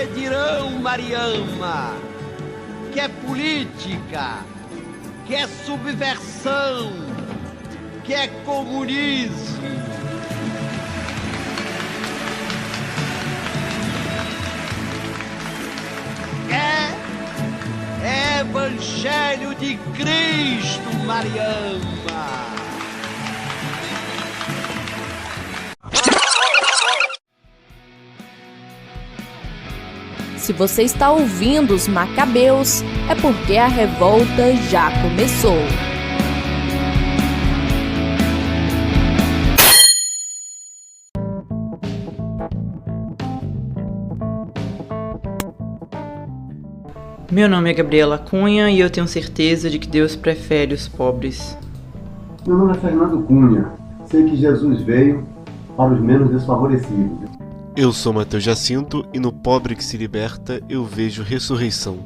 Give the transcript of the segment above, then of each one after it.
que dirão, Mariama? Que é política, que é subversão, que é comunismo. É Evangelho de Cristo, Mariama. Se você está ouvindo os Macabeus, é porque a revolta já começou. Meu nome é Gabriela Cunha e eu tenho certeza de que Deus prefere os pobres. Meu nome é Fernando Cunha. Sei que Jesus veio para os menos desfavorecidos. Eu sou Matheus Jacinto e no pobre que se liberta eu vejo ressurreição.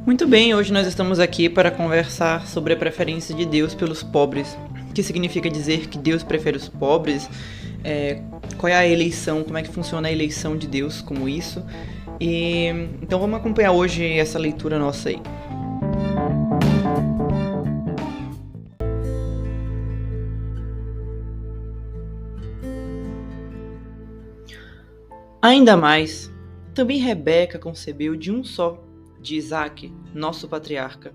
Muito bem, hoje nós estamos aqui para conversar sobre a preferência de Deus pelos pobres. O que significa dizer que Deus prefere os pobres? Qual é a eleição, como é que funciona a eleição de Deus como isso? Então vamos acompanhar hoje essa leitura nossa aí. Ainda mais, também Rebeca concebeu de um só, de Isaque, nosso patriarca.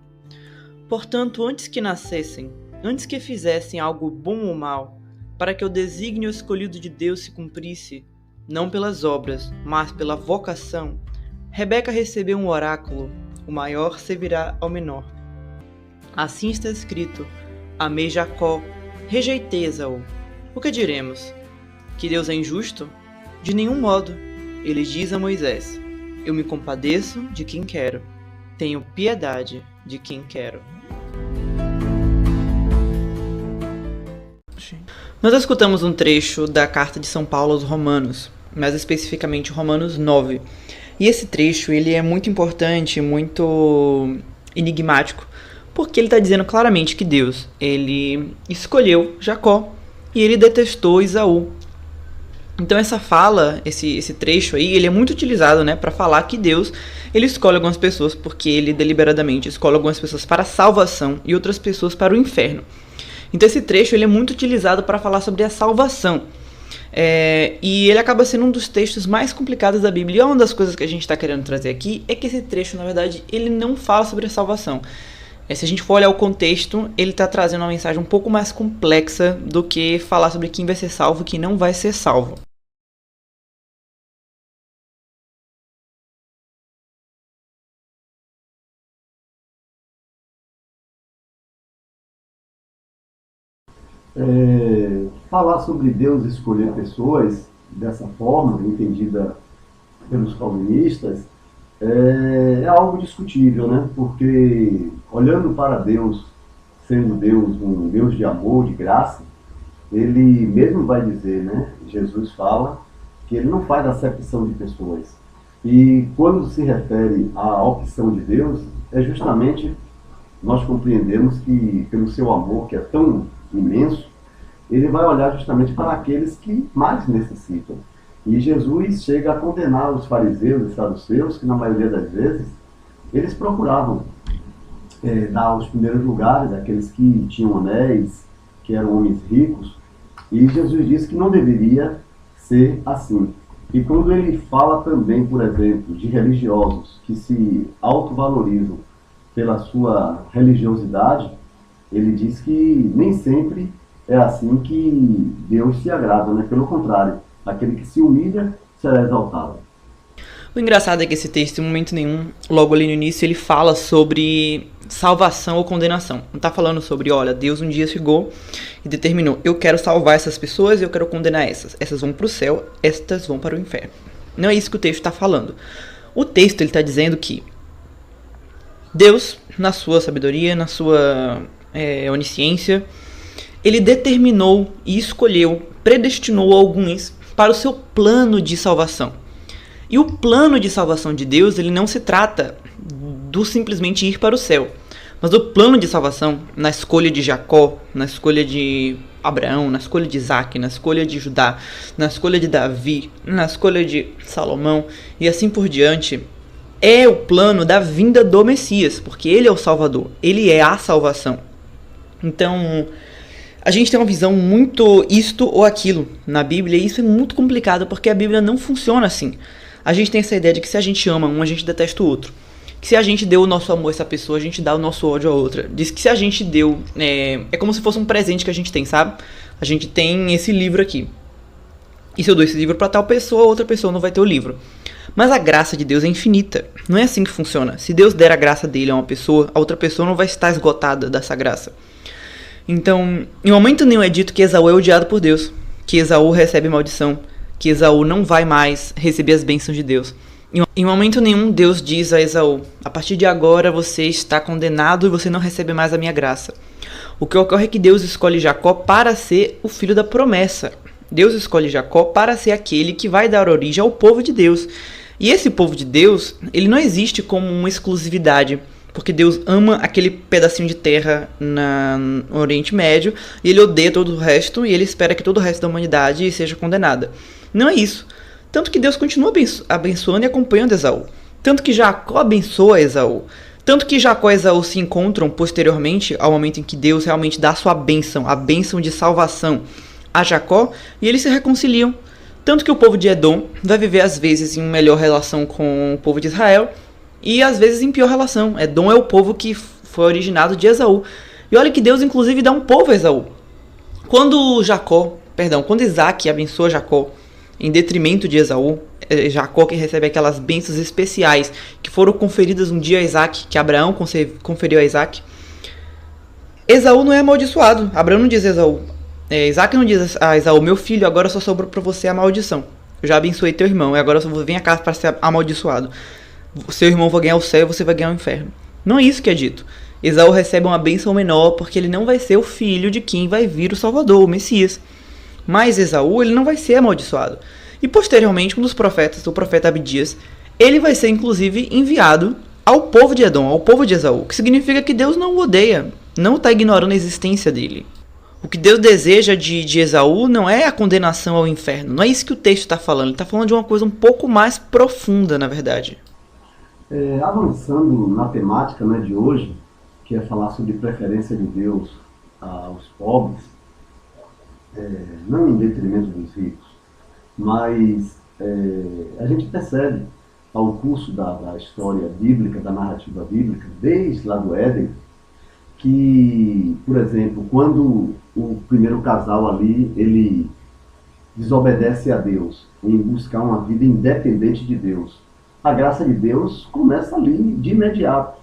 Portanto, antes que nascessem, antes que fizessem algo bom ou mal, para que o desígnio escolhido de Deus se cumprisse, não pelas obras, mas pela vocação, Rebeca recebeu um oráculo: o maior servirá ao menor. Assim está escrito: amei Jacó, rejeitei Esaú. O que diremos? Que Deus é injusto? De nenhum modo. Ele diz a Moisés: eu me compadeço de quem quero, tenho piedade de quem quero. Nós escutamos um trecho da carta de São Paulo aos Romanos, mais especificamente Romanos 9. E esse trecho ele é muito importante, muito enigmático, porque ele está dizendo claramente que Deus ele escolheu Jacó e ele detestou Esaú. Então essa fala, esse trecho aí, ele é muito utilizado, né, para falar que Deus ele escolhe algumas pessoas porque ele deliberadamente escolhe algumas pessoas para a salvação e outras pessoas para o inferno. Então esse trecho ele é muito utilizado para falar sobre a salvação. E ele acaba sendo um dos textos mais complicados da Bíblia. E uma das coisas que a gente está querendo trazer aqui é que esse trecho, na verdade, ele não fala sobre a salvação. Se a gente for olhar o contexto, ele está trazendo uma mensagem um pouco mais complexa do que falar sobre quem vai ser salvo e quem não vai ser salvo. Falar sobre Deus escolher pessoas dessa forma, entendida pelos calvinistas, é algo discutível, né? Porque olhando para Deus, sendo Deus um Deus de amor, de graça, ele mesmo vai dizer, né? Jesus fala que ele não faz acepção de pessoas. E quando se refere à opção de Deus, é justamente nós compreendemos que pelo seu amor, que é tão imenso, ele vai olhar justamente para aqueles que mais necessitam. E Jesus chega a condenar os fariseus e saduceus, que na maioria das vezes, eles procuravam dar os primeiros lugares, aqueles que tinham anéis, que eram homens ricos, e Jesus disse que não deveria ser assim. E quando ele fala também, por exemplo, de religiosos que se autovalorizam pela sua religiosidade, ele diz que nem sempre é assim que Deus se agrada, né? Pelo contrário, aquele que se humilha será exaltado. O engraçado é que esse texto, em momento nenhum, logo ali no início, ele fala sobre salvação ou condenação. Não está falando sobre, olha, Deus um dia chegou e determinou, eu quero salvar essas pessoas e eu quero condenar essas. Essas vão para o céu, estas vão para o inferno. Não é isso que o texto está falando. O texto está dizendo que Deus, na sua sabedoria, na sua onisciência, ele determinou e escolheu, predestinou alguns para o seu plano de salvação. E o plano de salvação de Deus, ele não se trata do simplesmente ir para o céu, mas o plano de salvação, na escolha de Jacó, na escolha de Abraão, na escolha de Isaac, na escolha de Judá, na escolha de Davi, na escolha de Salomão e assim por diante, é o plano da vinda do Messias, porque ele é o Salvador, ele é a salvação. Então, a gente tem uma visão muito isto ou aquilo na Bíblia, e isso é muito complicado, porque a Bíblia não funciona assim. A gente tem essa ideia de que se a gente ama um, a gente detesta o outro. Que se a gente deu o nosso amor a essa pessoa, a gente dá o nosso ódio a outra. Diz que se a gente deu... É como se fosse um presente que a gente tem, sabe? A gente tem esse livro aqui. E se eu dou esse livro pra tal pessoa, outra pessoa não vai ter o livro. Mas a graça de Deus é infinita. Não é assim que funciona. Se Deus der a graça dele a uma pessoa, a outra pessoa não vai estar esgotada dessa graça. Então, em momento nenhum é dito que Esaú é odiado por Deus. Que Esaú recebe maldição. Que Esaú não vai mais receber as bênçãos de Deus. Em momento nenhum, Deus diz a Esaú: a partir de agora você está condenado e você não recebe mais a minha graça. O que ocorre é que Deus escolhe Jacó para ser o filho da promessa. Deus escolhe Jacó para ser aquele que vai dar origem ao povo de Deus. E esse povo de Deus, ele não existe como uma exclusividade, porque Deus ama aquele pedacinho de terra no Oriente Médio, e ele odeia todo o resto, e ele espera que todo o resto da humanidade seja condenada. Não é isso. Tanto que Deus continua abençoando e acompanhando Esaú. Tanto que Jacó abençoa Esaú. Tanto que Jacó e Esaú se encontram posteriormente ao momento em que Deus realmente dá sua bênção, a bênção de salvação a Jacó, e eles se reconciliam. Tanto que o povo de Edom vai viver às vezes em melhor relação com o povo de Israel e às vezes em pior relação. Edom é o povo que foi originado de Esaú. E olha que Deus inclusive dá um povo a Esaú. Quando Isaac abençoa Jacó em detrimento de Esaú, Jacó que recebe aquelas bênçãos especiais que foram conferidas um dia a Isaac, que Abraão conferiu a Isaac, Esaú não é amaldiçoado. Abraão não diz a Esaú, Isaac não diz a Esaú: meu filho, agora só sobrou para você a maldição. Eu já abençoei teu irmão, e agora vem a casa para ser amaldiçoado. Seu irmão vai ganhar o céu e você vai ganhar o inferno. Não é isso que é dito. Esaú recebe uma bênção menor porque ele não vai ser o filho de quem vai vir o Salvador, o Messias. Mas Esaú, ele não vai ser amaldiçoado. E posteriormente, um dos profetas, o profeta Abdias, ele vai ser inclusive enviado ao povo de Edom, ao povo de Esaú, que significa que Deus não o odeia, não está ignorando a existência dele. O que Deus deseja de Esaú não é a condenação ao inferno, não é isso que o texto está falando, ele está falando de uma coisa um pouco mais profunda, na verdade. Avançando na temática, né, de hoje, que é falar sobre preferência de Deus aos pobres, não em detrimento dos ricos, mas a gente percebe ao curso da história bíblica, da narrativa bíblica, desde lá do Éden, que, por exemplo, quando o primeiro casal ali, ele desobedece a Deus em buscar uma vida independente de Deus, a graça de Deus começa ali de imediato,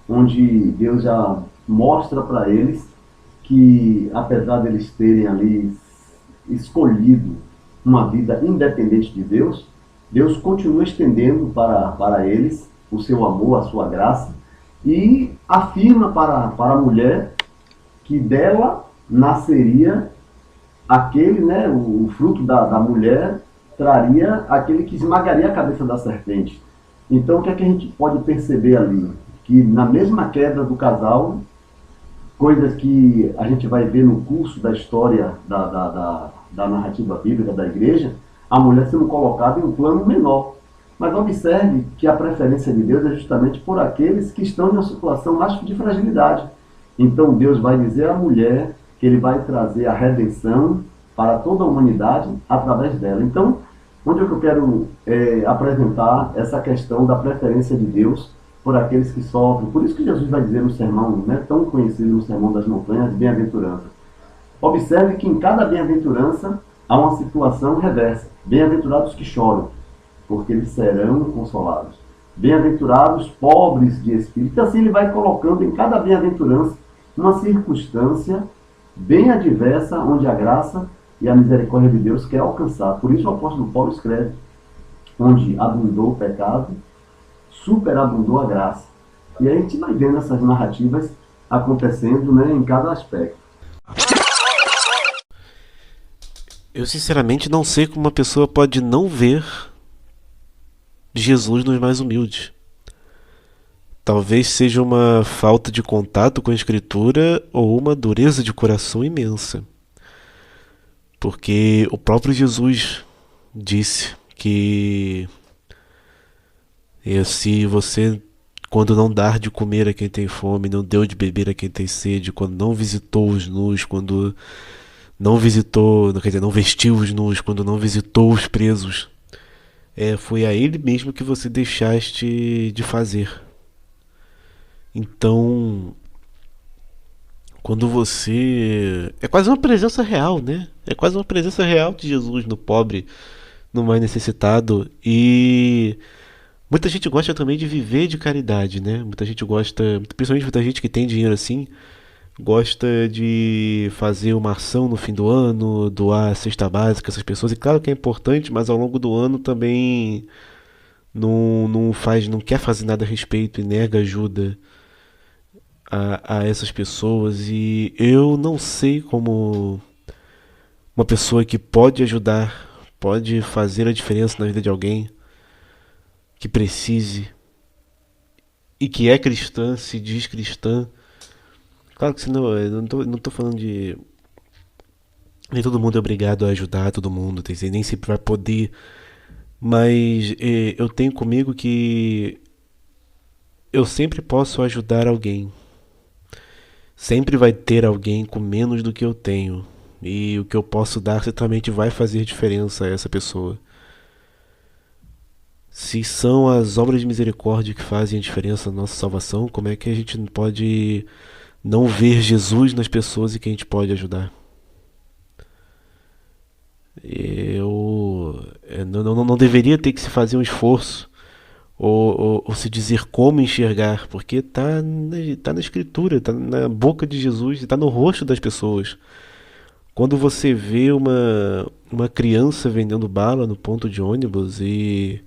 onde Deus já mostra para eles que, apesar deles terem ali escolhido uma vida independente de Deus, Deus continua estendendo para eles o seu amor, a sua graça, e afirma para a mulher que dela nasceria aquele, né, o fruto da mulher traria aquele que esmagaria a cabeça da serpente. Então, o que é que a gente pode perceber ali? Que na mesma queda do casal, coisas que a gente vai ver no curso da história da narrativa bíblica da igreja, a mulher sendo colocada em um plano menor. Mas observe que a preferência de Deus é justamente por aqueles que estão em uma situação mais de fragilidade. Então Deus vai dizer à mulher que Ele vai trazer a redenção para toda a humanidade através dela. Então, onde é que eu quero apresentar essa questão da preferência de Deus por aqueles que sofrem? Por isso que Jesus vai dizer no sermão, né, tão conhecido no Sermão das Montanhas, bem-aventurança. Observe que em cada bem-aventurança há uma situação reversa. Bem-aventurados que choram, porque eles serão consolados. Bem-aventurados pobres de espírito. Então, assim, ele vai colocando em cada bem-aventurança uma circunstância bem adversa, onde a graça e a misericórdia de Deus quer alcançar. Por isso o apóstolo Paulo escreve: onde abundou o pecado, superabundou a graça. E aí a gente vai vendo essas narrativas acontecendo, né, em cada aspecto. Eu sinceramente não sei como uma pessoa pode não ver Jesus nos mais humildes. Talvez seja uma falta de contato com a Escritura ou uma dureza de coração imensa. Porque o próprio Jesus disse que se você, quando não dar de comer a quem tem fome, não deu de beber a quem tem sede, quando não visitou os nus, quando não visitou, quer dizer, não vestiu os nus, quando não visitou os presos, foi a ele mesmo que você deixaste de fazer. Então, quando você... É quase uma presença real, né? É quase uma presença real de Jesus no pobre, no mais necessitado. E muita gente gosta também de viver de caridade, né? Muita gente gosta, principalmente muita gente que tem dinheiro assim, gosta de fazer uma ação no fim do ano, doar a cesta básica a essas pessoas. E claro que é importante, mas ao longo do ano também não quer fazer nada a respeito e nega ajuda a essas pessoas. E eu não sei como uma pessoa que pode ajudar, pode fazer a diferença na vida de alguém que precise e que é cristã, se diz cristã. Claro que senão, eu não tô falando de... Nem todo mundo é obrigado a ajudar todo mundo, nem sempre vai poder. Mas eu tenho comigo que eu sempre posso ajudar alguém. Sempre vai ter alguém com menos do que eu tenho. E o que eu posso dar certamente vai fazer diferença a essa pessoa. Se são as obras de misericórdia que fazem a diferença na nossa salvação, como é que a gente pode não ver Jesus nas pessoas e que a gente pode ajudar? Não deveria ter que se fazer um esforço ou se dizer como enxergar, porque tá na Escritura, tá na boca de Jesus, está no rosto das pessoas. Quando você vê uma criança vendendo bala no ponto de ônibus e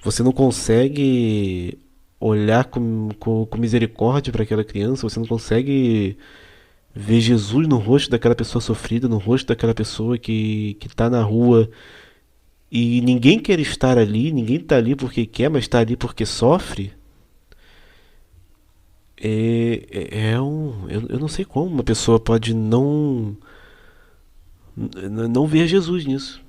você não consegue olhar com misericórdia para aquela criança, você não consegue ver Jesus no rosto daquela pessoa sofrida, no rosto daquela pessoa que está na rua, e ninguém quer estar ali, ninguém está ali porque quer, mas está ali porque sofre. Eu não sei como uma pessoa pode não ver Jesus nisso.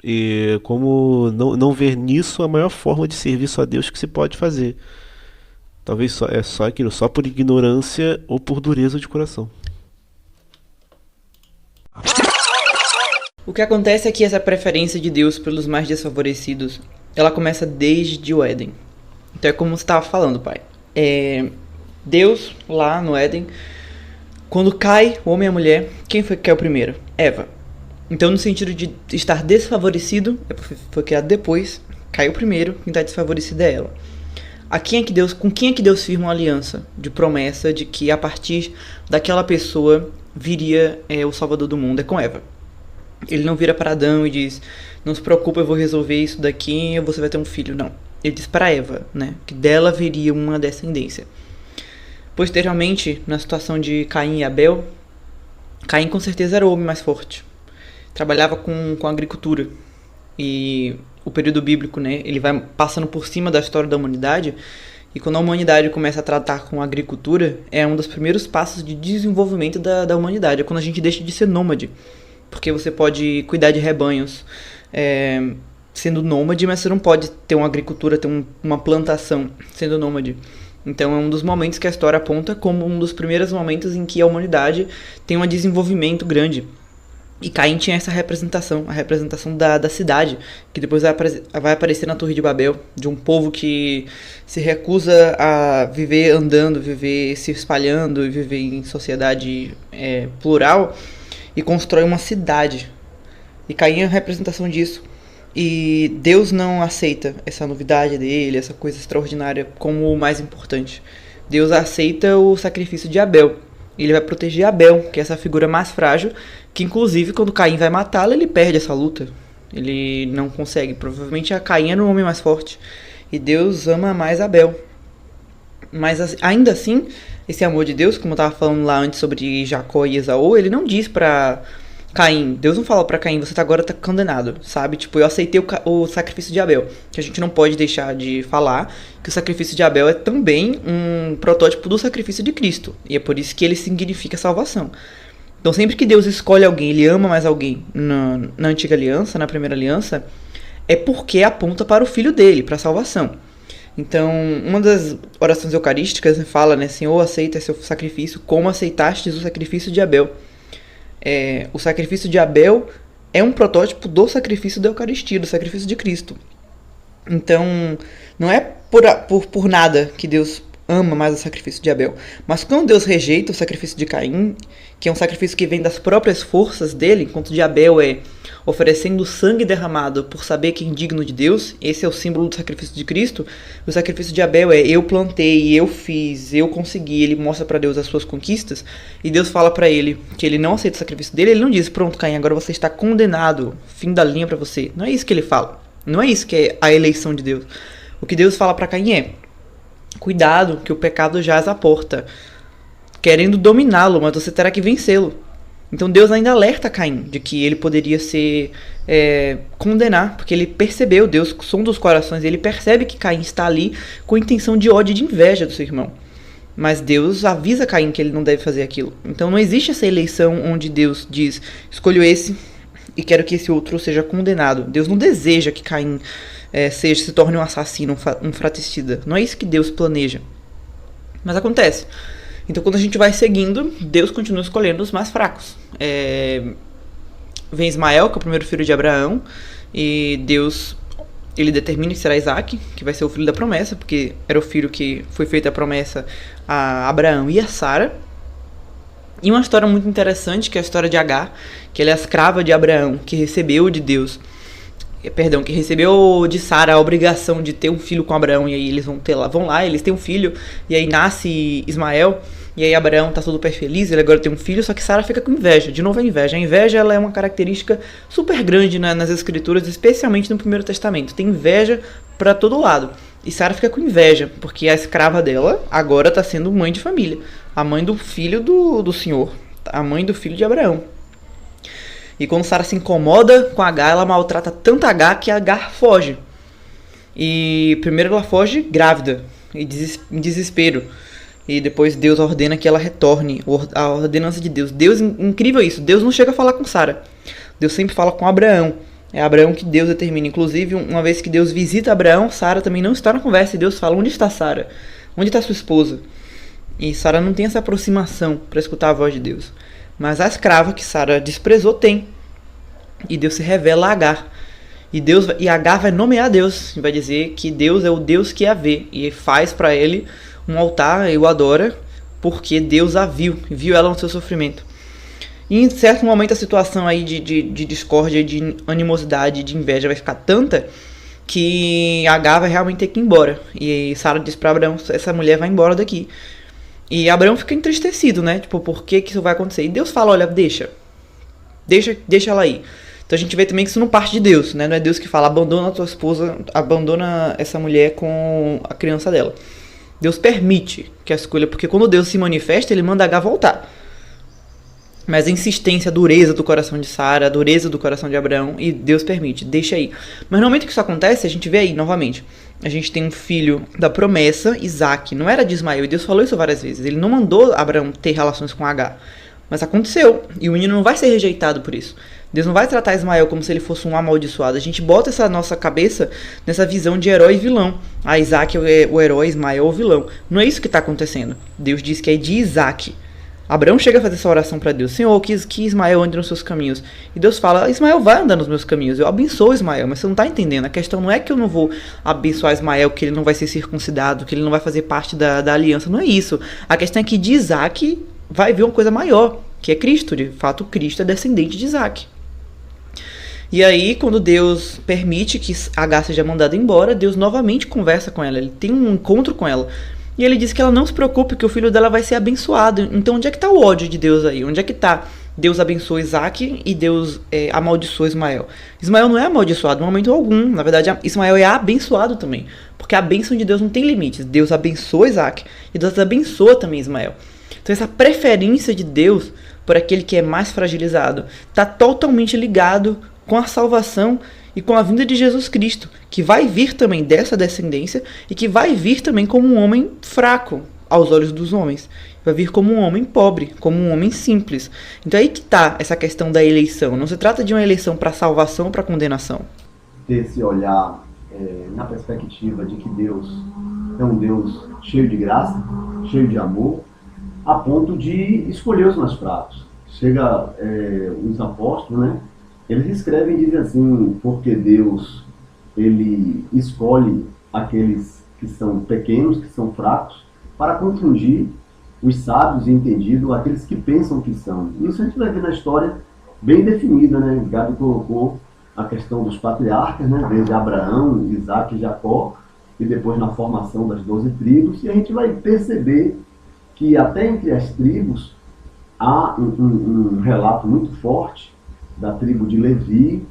E como não ver nisso a maior forma de serviço a Deus que se pode fazer. Talvez só aquilo, só por ignorância ou por dureza de coração. O que acontece é que essa preferência de Deus pelos mais desfavorecidos, ela começa desde o Éden. Então é como você estava falando, pai. Deus, lá no Éden, quando cai o homem e a mulher, quem foi que caiu primeiro? Eva. Então, no sentido de estar desfavorecido, foi criado depois, caiu primeiro, quem está desfavorecido é ela. Com quem é que Deus firma uma aliança de promessa de que a partir daquela pessoa viria o Salvador do mundo? É com Eva. Ele não vira para Adão e diz: não se preocupe, eu vou resolver isso daqui e você vai ter um filho. Não. Ele diz para Eva, né, que dela viria uma descendência. Posteriormente, na situação de Caim e Abel, Caim com certeza era o homem mais forte. Trabalhava com agricultura. E o período bíblico, né, ele vai passando por cima da história da humanidade. E quando a humanidade começa a tratar com a agricultura, é um dos primeiros passos de desenvolvimento da humanidade. É quando a gente deixa de ser nômade. Porque você pode cuidar de rebanhos sendo nômade, mas você não pode ter uma agricultura, ter uma plantação sendo nômade. Então é um dos momentos que a história aponta como um dos primeiros momentos em que a humanidade tem um desenvolvimento grande. E Caim tinha essa representação, a representação da cidade, que depois vai aparecer na Torre de Babel, de um povo que se recusa a viver andando, viver se espalhando e viver em sociedade plural, e constrói uma cidade. E Caim é a representação disso. E Deus não aceita essa novidade dele, essa coisa extraordinária, como o mais importante. Deus aceita o sacrifício de Abel. Ele vai proteger Abel, que é essa figura mais frágil, que inclusive quando Caim vai matá-lo, ele perde essa luta. Ele não consegue. Provavelmente a Caim era o homem mais forte. E Deus ama mais Abel. Mas ainda assim, esse amor de Deus, como eu estava falando lá antes sobre Jacó e Esaú, ele não diz pra Caim, Deus não fala pra Caim, você agora tá condenado, sabe? Tipo, eu aceitei o sacrifício de Abel. Que a gente não pode deixar de falar que o sacrifício de Abel é também um protótipo do sacrifício de Cristo. E é por isso que ele significa salvação. Então sempre que Deus escolhe alguém, ele ama mais alguém na antiga aliança, na primeira aliança, é porque aponta para o filho dele, para a salvação. Então, uma das orações eucarísticas fala, né, Senhor, aceita seu sacrifício como aceitastes o sacrifício de Abel. O sacrifício de Abel é um protótipo do sacrifício da Eucaristia, do sacrifício de Cristo. Então, não é por nada que Deus ama mais o sacrifício de Abel. Mas quando Deus rejeita o sacrifício de Caim, que é um sacrifício que vem das próprias forças dele, enquanto o de Abel é oferecendo sangue derramado por saber que é indigno de Deus, esse é o símbolo do sacrifício de Cristo. O sacrifício de Abel é eu plantei, eu fiz, eu consegui. Ele mostra para Deus as suas conquistas e Deus fala para ele que ele não aceita o sacrifício dele. Ele não diz, pronto, Caim, agora você está condenado, fim da linha para você. Não é isso que ele fala. Não é isso que é a eleição de Deus. O que Deus fala para Caim é: cuidado, que o pecado jaz à porta, querendo dominá-lo, mas você terá que vencê-lo. Então Deus ainda alerta Caim de que ele poderia condenar, porque ele percebeu, Deus, som dos corações, ele percebe que Caim está ali com intenção de ódio e de inveja do seu irmão. Mas Deus avisa Caim que ele não deve fazer aquilo. Então não existe essa eleição onde Deus diz, escolho esse e quero que esse outro seja condenado. Deus não deseja que Caim se torne um assassino, um fratricida. Não é isso que Deus planeja. Mas acontece. Então quando a gente vai seguindo, Deus continua escolhendo os mais fracos. Vem Ismael, que é o primeiro filho de Abraão, e Deus, ele determina que será Isaac, que vai ser o filho da promessa, porque era o filho que foi feita a promessa a Abraão e a Sara. E uma história muito interessante, que é a história de Agar, que ela é a escrava de Abraão, que recebeu de Deus, que recebeu de Sara a obrigação de ter um filho com Abraão, e aí eles vão lá, eles têm um filho, e aí nasce Ismael, e aí Abraão tá super feliz, ele agora tem um filho, só que Sara fica com inveja. De novo a inveja. A inveja, ela é uma característica super grande nas escrituras, especialmente no Primeiro Testamento. Tem inveja pra todo lado. E Sara fica com inveja, porque a escrava dela agora tá sendo mãe de família. A mãe do filho do Senhor. A mãe do filho de Abraão. E quando Sara se incomoda com Agar, ela maltrata tanto Agar que Agar foge. E primeiro ela foge grávida, em desespero. E depois Deus ordena que ela retorne. A ordenança de Deus. Incrível isso. Deus não chega a falar com Sara. Deus sempre fala com Abraão. É Abraão que Deus determina. Inclusive, uma vez que Deus visita Abraão, Sara também não está na conversa. E Deus fala, onde está Sara? Onde está sua esposa? E Sara não tem essa aproximação para escutar a voz de Deus. Mas a escrava que Sara desprezou tem. E Deus se revela a Agar. E Agar vai nomear Deus. E vai dizer que Deus é o Deus que a vê. E faz para ele um altar, e o adora, porque Deus a viu ela no seu sofrimento. E em certo momento a situação aí de discórdia, de animosidade, de inveja vai ficar tanta que Agar vai realmente ter que ir embora. E Sara diz para Abraão, essa mulher vai embora daqui. E Abraão fica entristecido, né? Tipo, por que isso vai acontecer? E Deus fala, olha, deixa ela ir. Então a gente vê também que isso não parte de Deus, né? Não é Deus que fala, abandona a tua esposa, abandona essa mulher com a criança dela. Deus permite que a escolha, porque quando Deus se manifesta, ele manda Agar voltar. Mas a insistência, a dureza do coração de Sara, a dureza do coração de Abraão, e Deus permite, deixa aí. Mas no momento que isso acontece, a gente vê aí, novamente, a gente tem um filho da promessa, Isaac, não era de Ismael, e Deus falou isso várias vezes. Ele não mandou Abraão ter relações com Agar, mas aconteceu, e o menino não vai ser rejeitado por isso. Deus não vai tratar Ismael como se ele fosse um amaldiçoado. A gente bota essa nossa cabeça nessa visão de herói e vilão. Isaac é o herói, Ismael é o vilão. Não é isso que está acontecendo. Deus diz que é de Isaac. Abraão chega a fazer essa oração para Deus. Senhor, que Ismael ande nos seus caminhos. E Deus fala, Ismael vai andar nos meus caminhos. Eu abençoo Ismael, mas você não está entendendo. A questão não é que eu não vou abençoar Ismael, que ele não vai ser circuncidado, que ele não vai fazer parte da aliança. Não é isso. A questão é que de Isaac vai vir uma coisa maior, que é Cristo. De fato, Cristo é descendente de Isaac. E aí, quando Deus permite que Agar seja mandada embora, Deus novamente conversa com ela, ele tem um encontro com ela. E ele diz que ela não se preocupe, que o filho dela vai ser abençoado. Então, onde é que está o ódio de Deus aí? Onde é que está? Deus abençoa Isaac e Deus amaldiçoa Ismael. Ismael não é amaldiçoado em momento algum. Na verdade, Ismael é abençoado também. Porque a bênção de Deus não tem limites. Deus abençoa Isaac e Deus abençoa também Ismael. Então, essa preferência de Deus por aquele que é mais fragilizado está totalmente ligado com a salvação e com a vinda de Jesus Cristo, que vai vir também dessa descendência e que vai vir também como um homem fraco, aos olhos dos homens. Vai vir como um homem pobre, como um homem simples. Então aí que está essa questão da eleição. Não se trata de uma eleição para salvação ou para condenação. Ter esse olhar na perspectiva de que Deus é um Deus cheio de graça, cheio de amor, a ponto de escolher os mais fracos. Chega os apóstolos, né? Eles escrevem e dizem assim, porque Deus, ele escolhe aqueles que são pequenos, que são fracos, para confundir os sábios e entendidos, aqueles que pensam que são. Isso a gente vai ver na história bem definida, né? Gabi colocou a questão dos patriarcas, né? Desde Abraão, Isaac e Jacó, e depois na formação das 12 tribos, e a gente vai perceber que até entre as tribos há um relato muito forte da tribo de Levi,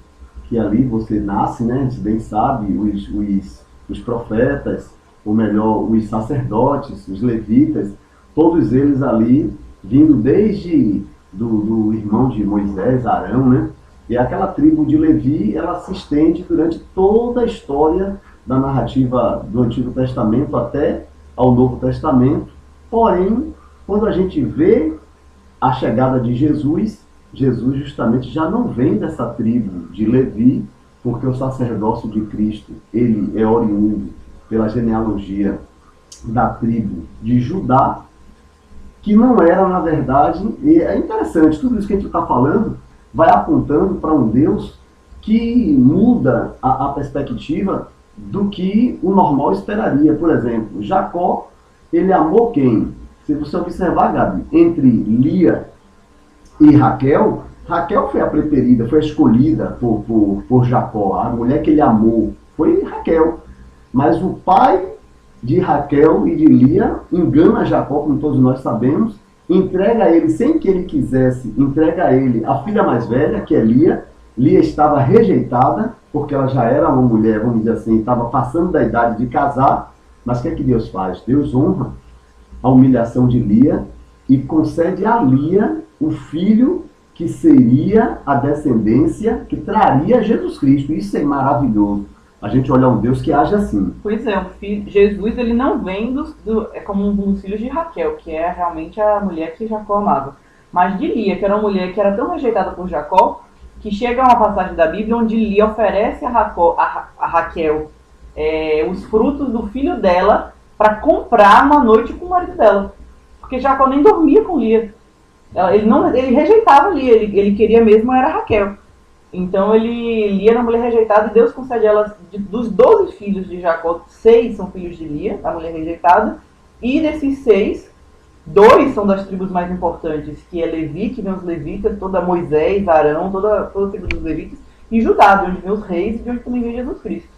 que ali você nasce, né? A gente bem sabe, os profetas, ou melhor, os sacerdotes, os levitas, todos eles ali, vindo desde do irmão de Moisés, Arão, né? E aquela tribo de Levi, ela se estende durante toda a história da narrativa do Antigo Testamento até ao Novo Testamento. Porém, quando a gente vê a chegada de Jesus, Jesus justamente já não vem dessa tribo de Levi, porque o sacerdócio de Cristo, ele é oriundo pela genealogia da tribo de Judá, que não era, na verdade, e é interessante, tudo isso que a gente está falando vai apontando para um Deus que muda a perspectiva do que o normal esperaria. Por exemplo, Jacó, ele amou quem? Se você observar, Gabi, entre Lia e Raquel, Raquel foi a preferida, foi a escolhida por Jacó. A mulher que ele amou foi Raquel. Mas o pai de Raquel e de Lia engana Jacó, como todos nós sabemos, entrega a ele, sem que ele quisesse, entrega a ele a filha mais velha, que é Lia. Lia estava rejeitada, porque ela já era uma mulher, vamos dizer assim, estava passando da idade de casar. Mas o que é que Deus faz? Deus honra a humilhação de Lia e concede a Lia o filho que seria a descendência que traria Jesus Cristo. Isso é maravilhoso. A gente olha um Deus que age assim. Pois é, Jesus ele não vem é como um dos filhos de Raquel, que é realmente a mulher que Jacó amava. Mas de Lia, que era uma mulher que era tão rejeitada por Jacó, que chega a uma passagem da Bíblia onde Lia oferece a Raquel os frutos do filho dela para comprar uma noite com o marido dela. Porque Jacó nem dormia com Lia. Ele rejeitava Lia, ele queria mesmo era Raquel. Então Lia era uma mulher rejeitada e Deus concede a ela, dos 12 filhos de Jacó, 6 são filhos de Lia, a mulher rejeitada, e desses 6, 2 são das tribos mais importantes, que é Levi, que vem os levitas, toda Moisés, Arão, toda a tribo dos levitas, e Judá, de onde vem os reis e de onde também vem Jesus Cristo.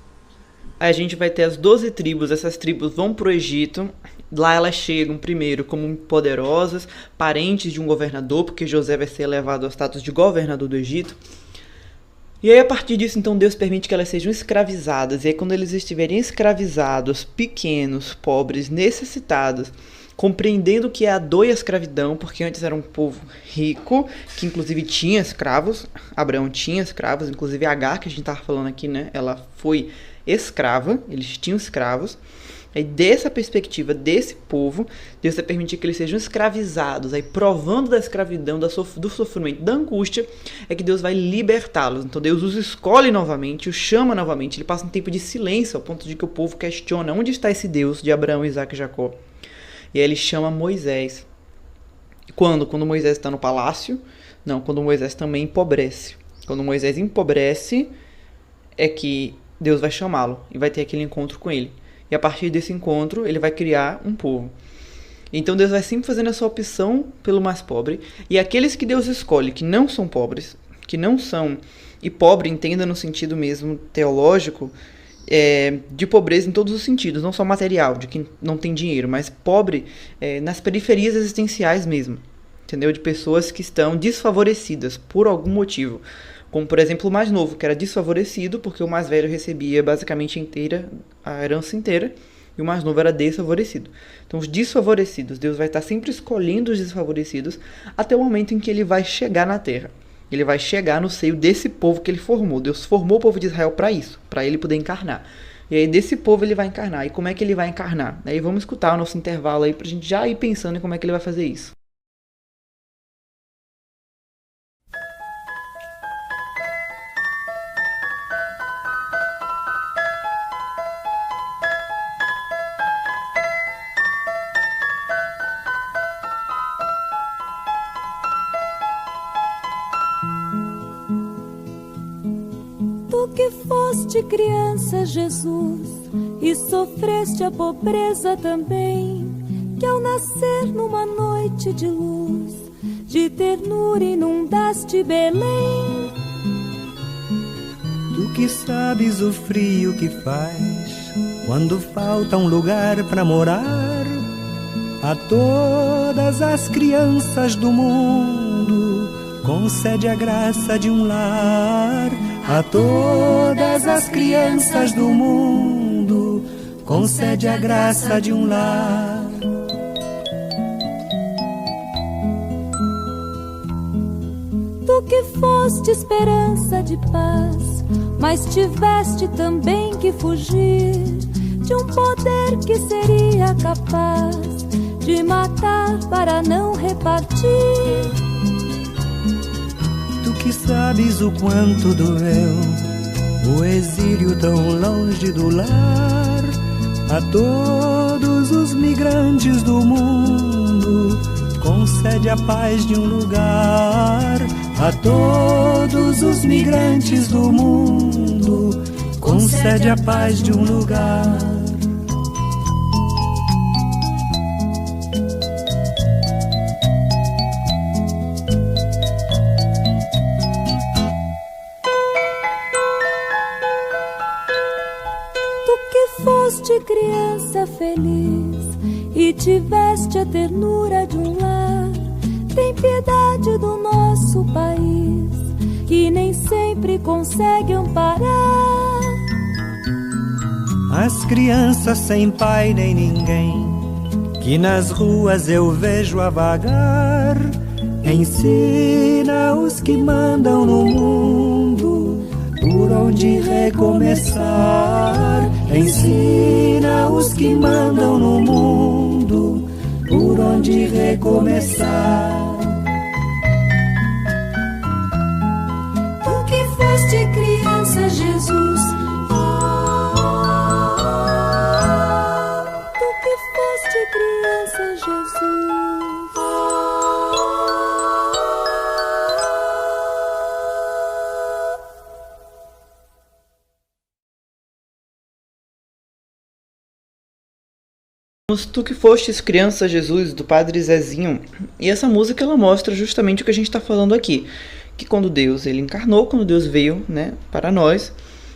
Aí a gente vai ter as 12 tribos, essas tribos vão pro Egito, lá elas chegam primeiro como poderosas, parentes de um governador, porque José vai ser elevado ao status de governador do Egito. E aí a partir disso, então, Deus permite que elas sejam escravizadas, e aí quando eles estiverem escravizados, pequenos, pobres, necessitados, compreendendo que é a dor e a escravidão, porque antes era um povo rico, que inclusive tinha escravos, Abraão tinha escravos, inclusive Agar, que a gente estava falando aqui, né, ela foi escrava, eles tinham escravos. Aí dessa perspectiva desse povo, Deus vai permitir que eles sejam escravizados, aí provando da escravidão, do sofrimento, da angústia, é que Deus vai libertá-los. Então Deus os escolhe novamente, os chama novamente, ele passa um tempo de silêncio, ao ponto de que o povo questiona, onde está esse Deus de Abraão, Isaac e Jacó? E aí ele chama Moisés. Quando? Quando Moisés está no palácio? Não, quando Moisés também empobrece. Quando Moisés empobrece, é que Deus vai chamá-lo e vai ter aquele encontro com ele. E a partir desse encontro, ele vai criar um povo. Então Deus vai sempre fazendo essa opção pelo mais pobre. E aqueles que Deus escolhe, que não são pobres, que não são... E pobre, entenda no sentido mesmo teológico, de pobreza em todos os sentidos, não só material, de quem não tem dinheiro, mas pobre nas periferias existenciais mesmo. Entendeu? De pessoas que estão desfavorecidas por algum motivo. Como, por exemplo, o mais novo, que era desfavorecido, porque o mais velho recebia basicamente a herança inteira, e o mais novo era desfavorecido. Então, os desfavorecidos, Deus vai estar sempre escolhendo os desfavorecidos, até o momento em que ele vai chegar na terra. Ele vai chegar no seio desse povo que ele formou. Deus formou o povo de Israel para isso, para ele poder encarnar. E aí desse povo ele vai encarnar. E como é que ele vai encarnar? Aí vamos escutar o nosso intervalo aí pra gente já ir pensando em como é que ele vai fazer isso. Tu que foste criança, Jesus, e sofreste a pobreza também, que ao nascer numa noite de luz, de ternura inundaste Belém. Tu que sabes o frio que faz quando falta um lugar pra morar, a todas as crianças do mundo concede a graça de um lar. A todas as crianças do mundo concede a graça de um lar. Tu que foste esperança de paz, mas tiveste também que fugir de um poder que seria capaz de matar para não repartir. Tu que sabes o quanto doeu o exílio tão longe do lar, a todos os migrantes do mundo concede a paz de um lugar. A todos os migrantes do mundo concede a paz de um lugar. Foste criança feliz e tiveste a ternura de um lar. Tem piedade do nosso país, que nem sempre consegue amparar as crianças sem pai nem ninguém, que nas ruas eu vejo a vagar. Ensina os que mandam no mundo por onde recomeçar. Ensina os que mandam no mundo por onde recomeçar. Tu que foste criança, Jesus, tu que foste criança, Jesus. Tu que fostes criança, Jesus, do Padre Zezinho. E essa música ela mostra justamente o que a gente está falando aqui, que quando Deus ele encarnou, quando Deus veio, né, para nós,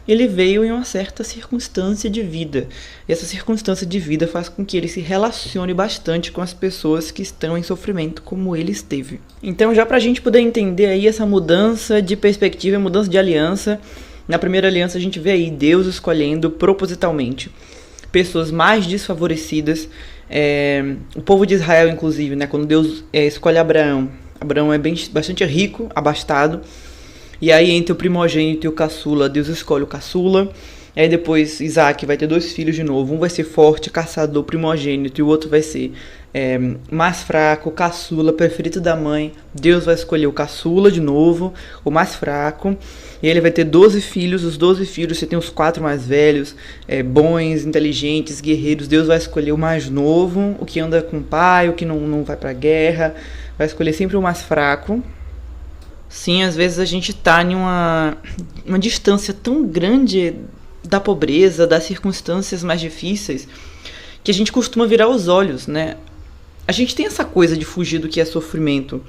ele veio em uma certa circunstância de vida. E essa circunstância de vida faz com que ele se relacione bastante com as pessoas que estão em sofrimento, como ele esteve. Então, já para a gente poder entender aí essa mudança de perspectiva, mudança de aliança, na primeira aliança a gente vê aí Deus escolhendo propositalmente pessoas mais desfavorecidas, o povo de Israel, inclusive, né, quando Deus escolhe Abraão é bastante rico, abastado, e aí entre o primogênito e o caçula, Deus escolhe o caçula, e aí depois Isaac vai ter 2 filhos de novo, um vai ser forte, caçador, primogênito, e o outro vai ser mais fraco, caçula, preferido da mãe. Deus vai escolher o caçula de novo, o mais fraco, e ele vai ter 12 filhos. Os 12 filhos, você tem os 4 mais velhos, bons, inteligentes, guerreiros. Deus vai escolher o mais novo, o que anda com o pai, o que não vai pra guerra, vai escolher sempre o mais fraco. Sim, às vezes a gente tá em uma distância tão grande da pobreza, das circunstâncias mais difíceis, que a gente costuma virar os olhos, né? A gente tem essa coisa de fugir do que é sofrimento.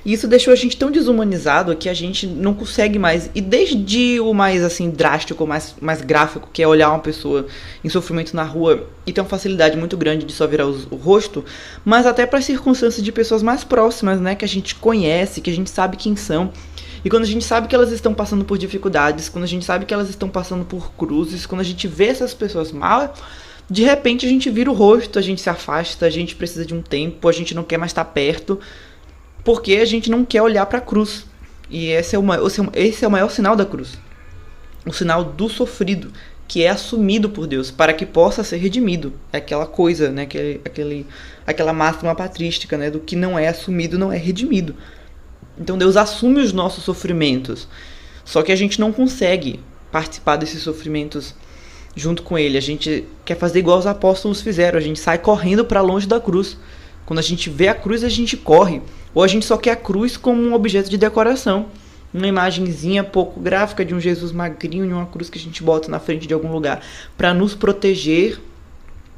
E isso deixou a gente tão desumanizado que a gente não consegue mais. E desde o mais assim drástico, mais gráfico, que é olhar uma pessoa em sofrimento na rua e ter uma facilidade muito grande de só virar o rosto, mas até para circunstâncias de pessoas mais próximas, né? Que a gente conhece, que a gente sabe quem são. E quando a gente sabe que elas estão passando por dificuldades, quando a gente sabe que elas estão passando por cruzes, quando a gente vê essas pessoas mal, de repente a gente vira o rosto, a gente se afasta, a gente precisa de um tempo, a gente não quer mais estar perto, porque a gente não quer olhar para a cruz. E esse é o maior sinal da cruz. O sinal do sofrido, que é assumido por Deus, para que possa ser redimido. É aquela coisa, né, aquela máxima patrística, né, do que não é assumido não é redimido. Então Deus assume os nossos sofrimentos, só que a gente não consegue participar desses sofrimentos junto com ele. A gente quer fazer igual os apóstolos fizeram, a gente sai correndo para longe da cruz. Quando a gente vê a cruz, a gente corre, ou a gente só quer a cruz como um objeto de decoração, uma imagenzinha pouco gráfica de um Jesus magrinho e uma cruz que a gente bota na frente de algum lugar para nos proteger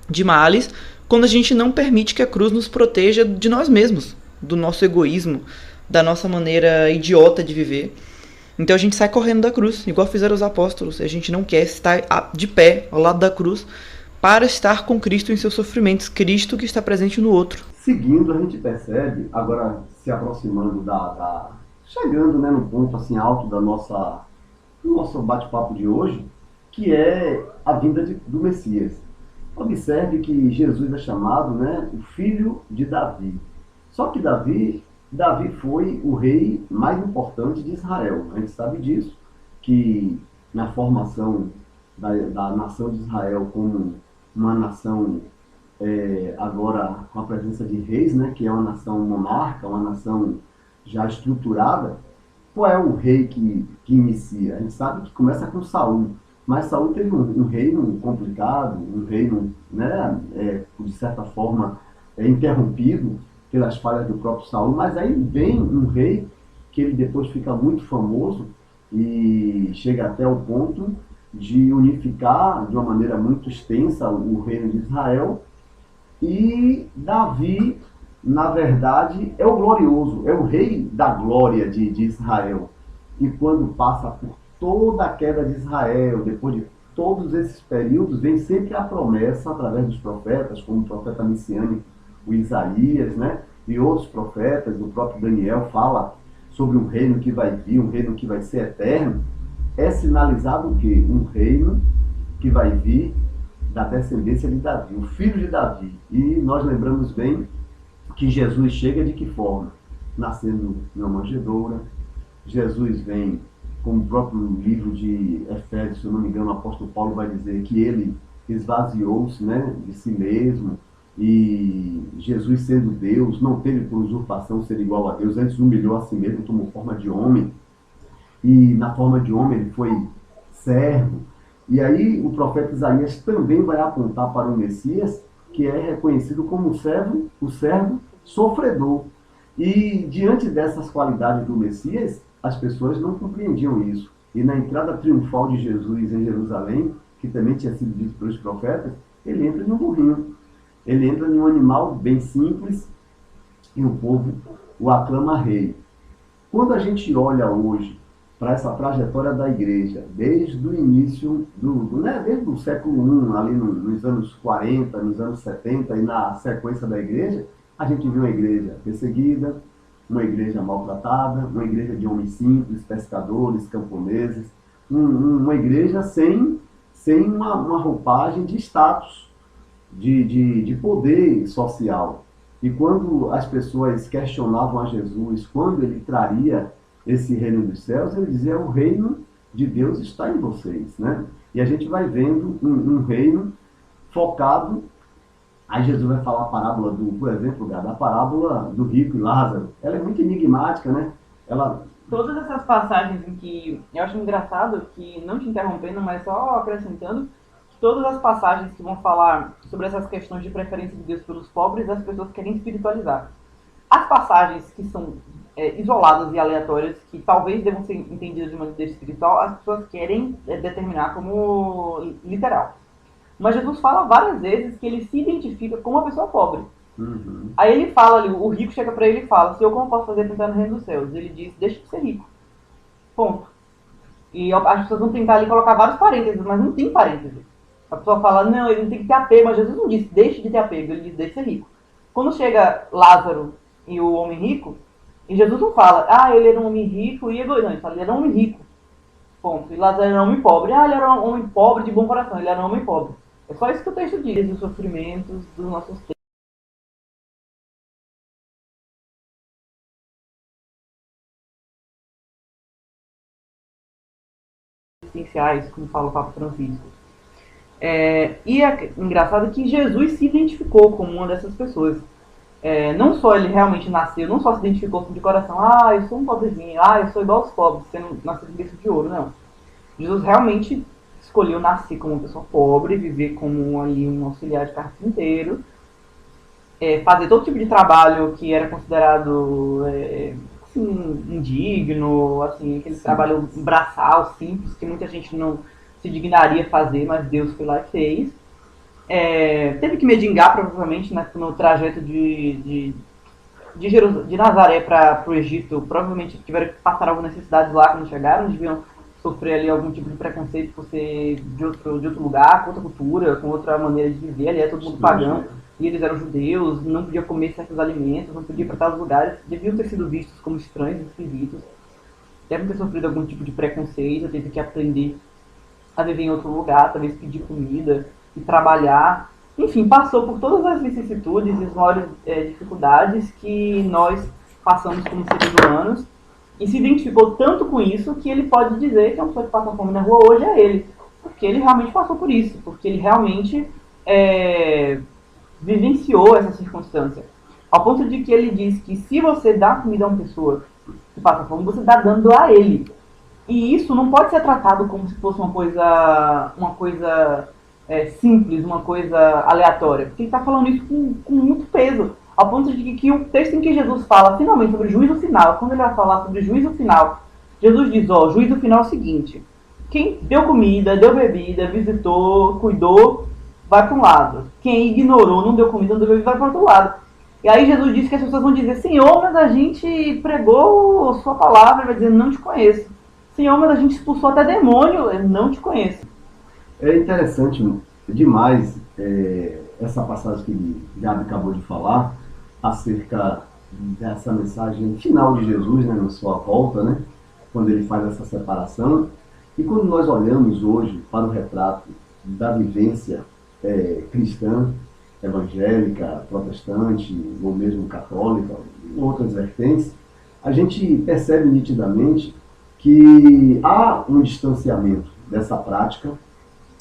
de males, quando a gente não permite que a cruz nos proteja de nós mesmos, do nosso egoísmo, da nossa maneira idiota de viver. Então a gente sai correndo da cruz, igual fizeram os apóstolos. A gente não quer estar de pé ao lado da cruz para estar com Cristo em seus sofrimentos, Cristo que está presente no outro. Seguindo, a gente percebe, agora se aproximando chegando, né, no ponto assim alto do nosso bate-papo de hoje, que é a vinda do Messias. Observe que Jesus é chamado, né, o filho de Davi. Só que Davi foi o rei mais importante de Israel. A gente sabe disso, que na formação da nação de Israel como uma nação agora com a presença de reis, né, que é uma nação monarca, uma nação já estruturada. Qual é o rei que inicia? A gente sabe que começa com Saul, mas Saul teve um reino complicado, um reino, né, de certa forma, interrompido pelas falhas do próprio Saul, mas aí vem um rei que ele depois fica muito famoso e chega até o ponto de unificar de uma maneira muito extensa o reino de Israel. E Davi, na verdade, é o glorioso, é o rei da glória de Israel. E quando passa por toda a queda de Israel, depois de todos esses períodos, vem sempre a promessa, através dos profetas, como o profeta messiânico, o Isaías, né? E outros profetas, o próprio Daniel fala sobre um reino que vai vir, um reino que vai ser eterno. É sinalizado o quê? Um reino que vai vir da descendência de Davi, o filho de Davi. E nós lembramos bem que Jesus chega de que forma? Nascendo numa manjedoura. Jesus vem, como o próprio livro de Efésios, se eu não me engano, o apóstolo Paulo vai dizer que ele esvaziou-se, né, de si mesmo. E Jesus, sendo Deus, não teve por usurpação ser igual a Deus, antes humilhou a si mesmo, tomou forma de homem. E na forma de homem ele foi servo. E aí o profeta Isaías também vai apontar para o Messias, que é reconhecido como o servo sofredor. E diante dessas qualidades do Messias, as pessoas não compreendiam isso. E na entrada triunfal de Jesus em Jerusalém, que também tinha sido dito pelos profetas, ele entra num burrinho. Ele entra num animal bem simples e o povo o aclama rei. Quando a gente olha hoje para essa trajetória da igreja, desde o início, desde o século I, ali nos anos 40, nos anos 70 e na sequência da igreja, a gente viu uma igreja perseguida, uma igreja maltratada, uma igreja de homens simples, pescadores, camponeses, uma igreja sem uma roupagem de status, de poder social. E quando as pessoas questionavam a Jesus, quando ele traria esse reino dos céus, ele dizia: o reino de Deus está em vocês, né? E a gente vai vendo um reino focado. Aí Jesus vai falar a parábola por exemplo, da parábola do rico e Lázaro. Ela é muito enigmática, né? Todas essas passagens em que eu acho engraçado, que não te interrompendo, mas só acrescentando, todas as passagens que vão falar sobre essas questões de preferência de Deus pelos pobres, as pessoas querem espiritualizar. As passagens que são isoladas e aleatórias, que talvez devam ser entendidas de maneira espiritual, as pessoas querem determinar como literal. Mas Jesus fala várias vezes que ele se identifica com uma pessoa pobre. Uhum. Aí ele fala ali, o rico chega para ele e fala: Senhor, como posso fazer para entrar no reino dos céus? Ele diz: deixa de ser rico. Ponto. E as pessoas vão tentar ali colocar vários parênteses, mas não tem parênteses. A pessoa fala: não, ele não tem que ter apego, mas Jesus não disse deixe de ter apego, ele diz deixe de ser rico. Quando chega Lázaro e o homem rico, e Jesus não fala: ele era um homem rico e egoísta, não, ele fala: ele era um homem rico. Ponto. E Lázaro era um homem pobre. Ele era um homem pobre de bom coração, ele era um homem pobre. É só isso que o texto diz, os sofrimentos dos nossos tempos. Existenciais, como fala o Papa Francisco. E é engraçado que Jesus se identificou como uma dessas pessoas. Não só ele realmente nasceu, não só se identificou de coração, eu sou um pobrezinho, eu sou igual aos pobres, sendo nascido em berço de ouro, não. Jesus realmente escolheu nascer como uma pessoa pobre, viver como ali um auxiliar de carpinteiro, fazer todo tipo de trabalho que era considerado assim, indigno, assim, aquele trabalho braçal, simples, que muita gente não se dignaria a fazer, mas Deus foi lá e fez. Teve que mendigar, provavelmente, no trajeto de Nazaré para o Egito. Provavelmente tiveram que passar algumas necessidades lá quando chegaram, deviam sofrer ali algum tipo de preconceito por ser de outro lugar, com outra cultura, com outra maneira de viver. Ali é todo mundo pagão, e eles eram judeus, não podiam comer certos alimentos, não podiam ir para tais lugares, deviam ter sido vistos como estranhos, esquisitos. Devem ter sofrido algum tipo de preconceito, teve que aprender a viver em outro lugar, talvez pedir comida e trabalhar. Enfim, passou por todas as vicissitudes e as maiores dificuldades que nós passamos como seres humanos, e se identificou tanto com isso que ele pode dizer que uma pessoa que passa fome na rua hoje é ele, porque ele realmente passou por isso, porque ele realmente vivenciou essa circunstância, ao ponto de que ele diz que se você dá comida a uma pessoa que passa fome, você está dando a ele. E isso não pode ser tratado como se fosse uma coisa simples, uma coisa aleatória. Porque ele está falando isso com muito peso. Ao ponto de que o texto em que Jesus fala finalmente sobre o juízo final, quando ele vai falar sobre o juízo final, Jesus diz, o juízo final é o seguinte: quem deu comida, deu bebida, visitou, cuidou, vai para um lado. Quem ignorou, não deu comida, não deu bebida, vai para o outro lado. E aí Jesus diz que as pessoas vão dizer, Senhor, mas a gente pregou sua palavra, ele vai dizer, não te conheço. Senhor, mas a gente expulsou até demônio, eu não te conheço. É interessante demais essa passagem que Gabi acabou de falar, acerca dessa mensagem final de Jesus, né, na sua volta, né, quando ele faz essa separação. E quando nós olhamos hoje para o retrato da vivência cristã, evangélica, protestante, ou mesmo católica, outras vertentes, a gente percebe nitidamente que há um distanciamento dessa prática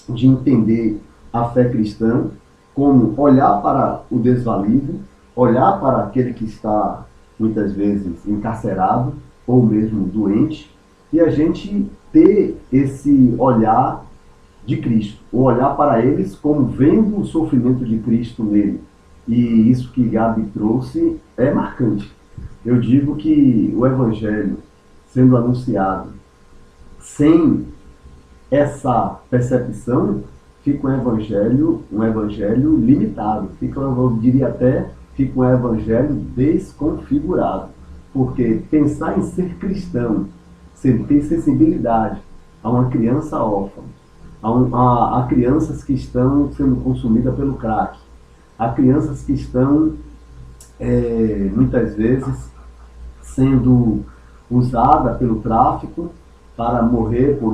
de entender a fé cristã como olhar para o desvalido, olhar para aquele que está, muitas vezes, encarcerado ou mesmo doente, e a gente ter esse olhar de Cristo, ou olhar para eles como vendo o sofrimento de Cristo nele. E isso que Gabi trouxe é marcante. Eu digo que o Evangelho sendo anunciado sem essa percepção, fica um evangelho limitado, eu diria até, fica um evangelho desconfigurado, porque pensar em ser cristão, sem ter sensibilidade a uma criança órfã, a crianças que estão sendo consumidas pelo crack, a crianças que estão, muitas vezes, sendo usada pelo tráfico para morrer por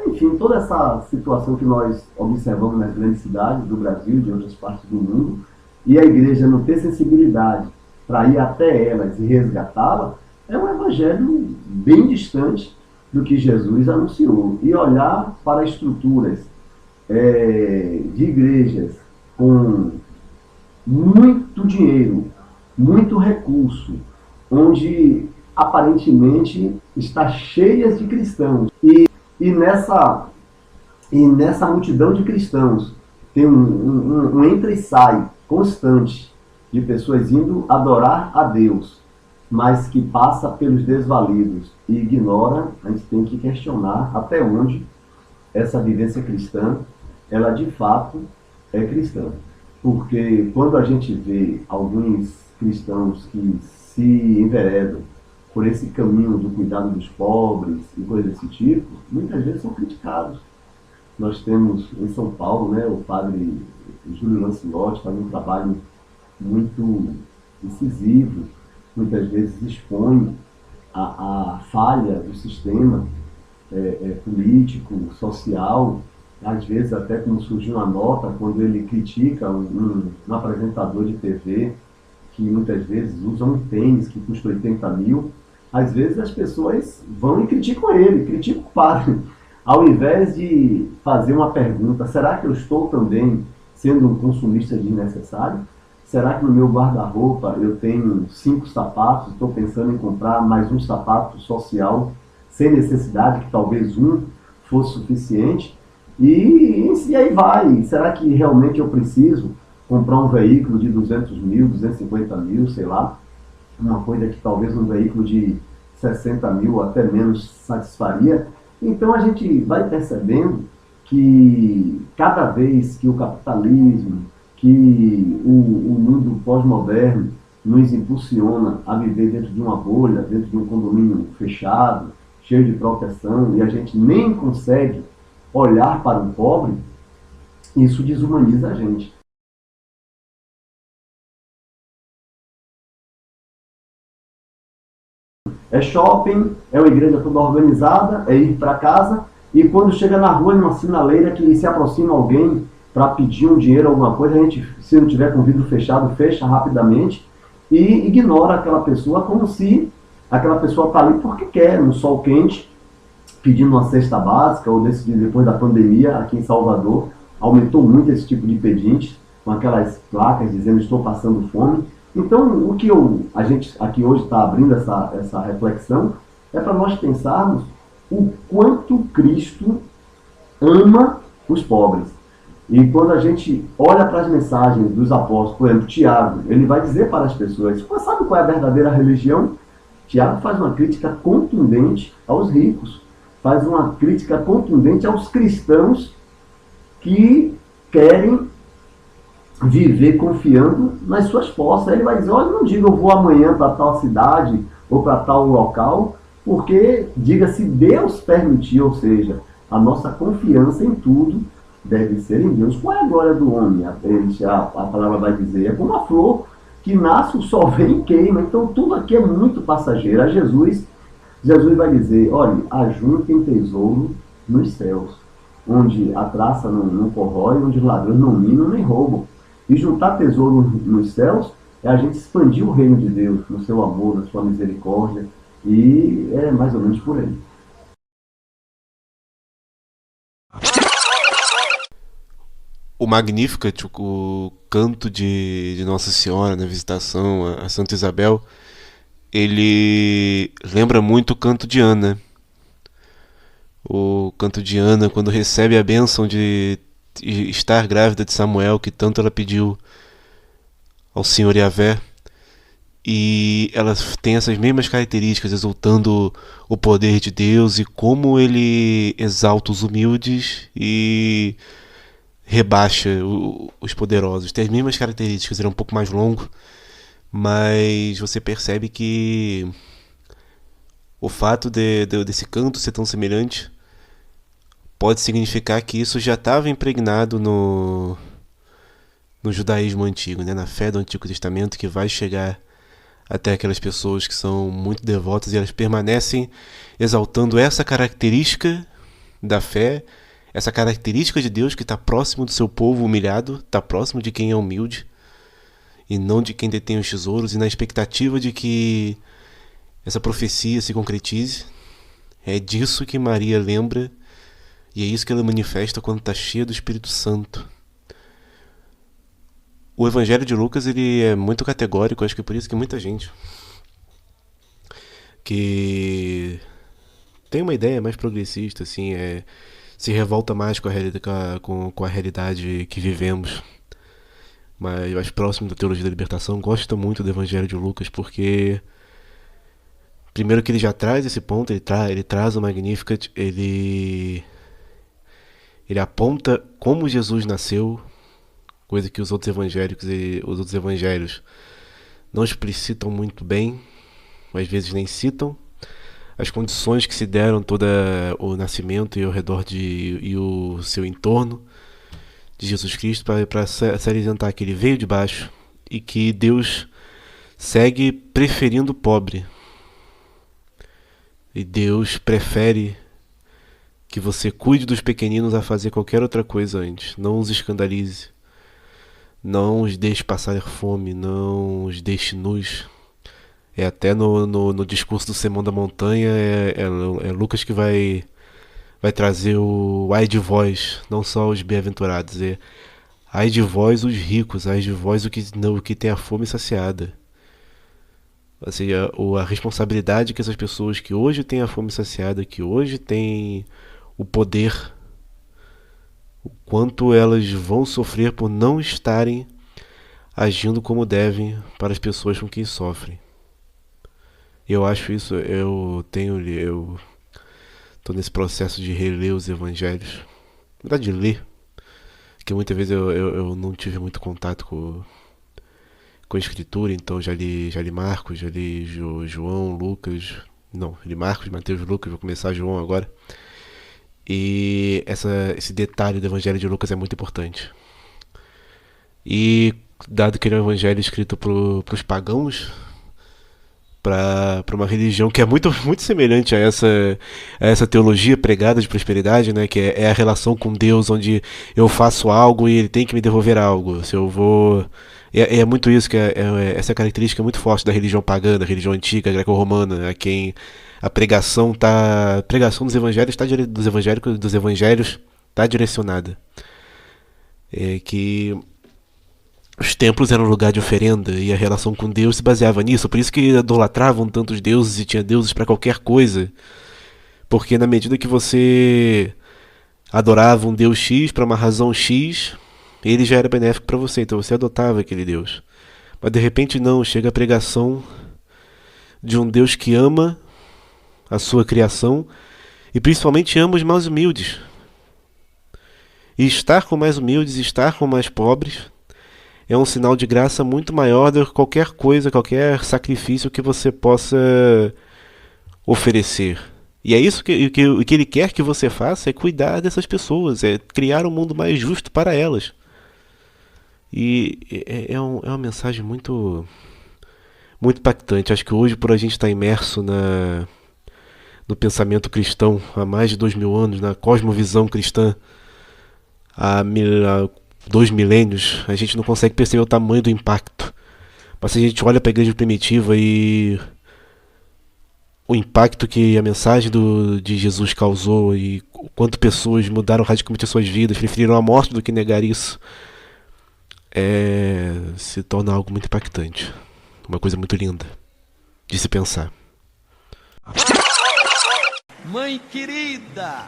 enfim, toda essa situação que nós observamos nas grandes cidades do Brasil e de outras partes do mundo, e a igreja não ter sensibilidade para ir até elas e resgatá-las, é um evangelho bem distante do que Jesus anunciou. E olhar para estruturas de igrejas com muito dinheiro, muito recurso, onde aparentemente está cheias de cristãos. E nessa multidão de cristãos tem um entra e sai constante de pessoas indo adorar a Deus, mas que passa pelos desvalidos e ignora. A gente tem que questionar até onde essa vivência cristã, ela de fato é cristã. Porque quando a gente vê alguns cristãos que se enveredam por esse caminho do cuidado dos pobres e coisas desse tipo, muitas vezes são criticados. Nós temos em São Paulo, né, o padre Júlio Lancelotti faz um trabalho muito incisivo, muitas vezes expõe a falha do sistema político, social, às vezes até como surgiu uma nota quando ele critica um apresentador de TV que muitas vezes usa um tênis que custa 80 mil. Às vezes as pessoas vão e criticam ele, criticam o padre. ao invés de fazer uma pergunta, será que eu estou também sendo um consumista desnecessário? Será que no meu guarda-roupa eu tenho 5 sapatos, estou pensando em comprar mais um sapato social sem necessidade, que talvez um fosse suficiente? E aí vai, será que realmente eu preciso comprar um veículo de 200 mil, 250 mil, sei lá, uma coisa que talvez um veículo de 60 mil, até menos, satisfaria? Então a gente vai percebendo que cada vez que o capitalismo, que o mundo pós-moderno nos impulsiona a viver dentro de uma bolha, dentro de um condomínio fechado, cheio de proteção, e a gente nem consegue olhar para o pobre, isso desumaniza a gente. É shopping, é uma igreja toda organizada, é ir para casa, e quando chega na rua, numa sinaleira que se aproxima alguém para pedir um dinheiro, alguma coisa, a gente, se não tiver com o vidro fechado, fecha rapidamente e ignora aquela pessoa como se aquela pessoa está ali porque quer, no sol quente, pedindo uma cesta básica, ou depois da pandemia, aqui em Salvador, aumentou muito esse tipo de pedinte, com aquelas placas dizendo estou passando fome. Então, o que a gente aqui hoje está abrindo essa reflexão é para nós pensarmos o quanto Cristo ama os pobres. E quando a gente olha para as mensagens dos apóstolos, por exemplo, Tiago, ele vai dizer para as pessoas, sabe qual é a verdadeira religião? Tiago faz uma crítica contundente aos ricos, faz uma crítica contundente aos cristãos que querem viver confiando nas suas posses. Aí ele vai dizer, olha, não diga eu vou amanhã para tal cidade ou para tal local, porque diga se Deus permitir, ou seja, a nossa confiança em tudo deve ser em Deus. Qual é a glória do homem? A palavra vai dizer, é como a flor que nasce, o sol vem e queima. Então tudo aqui é muito passageiro. Jesus vai dizer, olha, ajuntem tesouro nos céus, onde a traça não corrói, onde os ladrões não minam nem roubam. E juntar tesouro nos céus é a gente expandir o reino de Deus, no seu amor, na sua misericórdia, e é mais ou menos por aí. O Magnificat, o canto de Nossa Senhora na visitação a Santa Isabel, ele lembra muito o canto de Ana. O canto de Ana, quando recebe a bênção de estar grávida de Samuel, que tanto ela pediu ao Senhor Yahvé, e ela tem essas mesmas características, exaltando o poder de Deus e como ele exalta os humildes e rebaixa os poderosos. Tem as mesmas características, ele é um pouco mais longo, mas você percebe que o fato desse canto ser tão semelhante pode significar que isso já estava impregnado no judaísmo antigo, né? Na fé do Antigo Testamento, que vai chegar até aquelas pessoas que são muito devotas, e elas permanecem exaltando essa característica da fé, essa característica de Deus que está próximo do seu povo humilhado, está próximo de quem é humilde, e não de quem detém os tesouros, e na expectativa de que essa profecia se concretize. É disso que Maria lembra, e é isso que ela manifesta quando está cheia do Espírito Santo. O Evangelho de Lucas, ele é muito categórico, acho que por isso que muita gente que tem uma ideia mais progressista, assim, se revolta mais com a realidade que vivemos, mas mais próximo da teologia da libertação, gosta muito do Evangelho de Lucas, porque primeiro que ele já traz esse ponto, ele traz o Magnificat, ele aponta como Jesus nasceu, coisa que os outros evangelhos não explicitam muito bem, às vezes nem citam, as condições que se deram todo o nascimento e ao redor e o seu entorno de Jesus Cristo, para salientar que ele veio de baixo e que Deus segue preferindo o pobre. E Deus prefere que você cuide dos pequeninos a fazer qualquer outra coisa antes. Não os escandalize. Não os deixe passar fome. Não os deixe nus. Até no discurso do Sermão da Montanha, é Lucas que vai vai trazer o ai de vós, não só os bem-aventurados, é ai de vós os ricos, ai de vós o que tem a fome saciada. Ou seja, a responsabilidade que essas pessoas que hoje têm a fome saciada, que hoje têm o poder, o quanto elas vão sofrer por não estarem agindo como devem para as pessoas com quem sofrem. Eu acho isso, eu estou nesse processo de reler os evangelhos, na verdade de ler, porque muitas vezes eu não tive muito contato com a escritura, então já li Marcos, já li João, Lucas, não, li Marcos, Mateus, Lucas, vou começar João agora. E esse detalhe do evangelho de Lucas é muito importante. E dado que ele é um evangelho escrito para os pagãos, para uma religião que é muito, muito semelhante a essa teologia pregada de prosperidade, né, que é a relação com Deus, onde eu faço algo e ele tem que me devolver algo. Se eu vou... É muito isso, essa característica muito forte da religião pagã, da religião antiga, greco-romana, a quem a pregação dos evangelhos está direcionada. Que os templos eram um lugar de oferenda e a relação com Deus se baseava nisso. Por isso que idolatravam tantos deuses e tinha deuses para qualquer coisa. Porque na medida que você adorava um Deus X para uma razão X, ele já era benéfico para você, então você adotava aquele Deus. Mas de repente não, chega a pregação de um Deus que ama a sua criação e principalmente ama os mais humildes. E estar com mais humildes, estar com mais pobres, é um sinal de graça muito maior do que qualquer coisa, qualquer sacrifício que você possa oferecer. E é isso que ele quer que você faça, é cuidar dessas pessoas, é criar um mundo mais justo para elas. E é uma mensagem muito, muito impactante. Acho que hoje, por a gente estar imerso no pensamento cristão há mais de 2000 anos, na cosmovisão cristã há 2 milênios, a gente não consegue perceber o tamanho do impacto. Mas se a gente olha para a igreja primitiva e o impacto que a mensagem de Jesus causou e quanto pessoas mudaram radicalmente as suas vidas, preferiram a morte do que negar isso, se torna algo muito impactante. Uma coisa muito linda de se pensar. Mãe querida,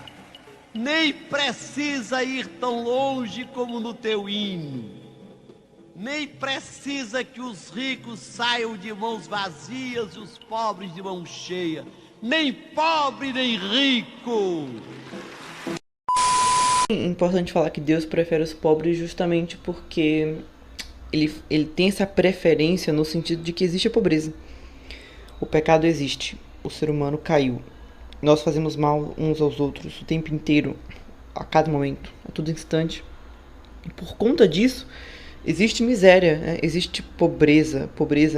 nem precisa ir tão longe como no teu hino. Nem precisa que os ricos saiam de mãos vazias e os pobres de mão cheia. Nem pobre, nem rico. É importante falar que Deus prefere os pobres justamente porque ele tem essa preferência no sentido de que existe a pobreza. O pecado existe, o ser humano caiu. Nós fazemos mal uns aos outros o tempo inteiro, a cada momento, a todo instante. E por conta disso, existe miséria, né? Existe pobreza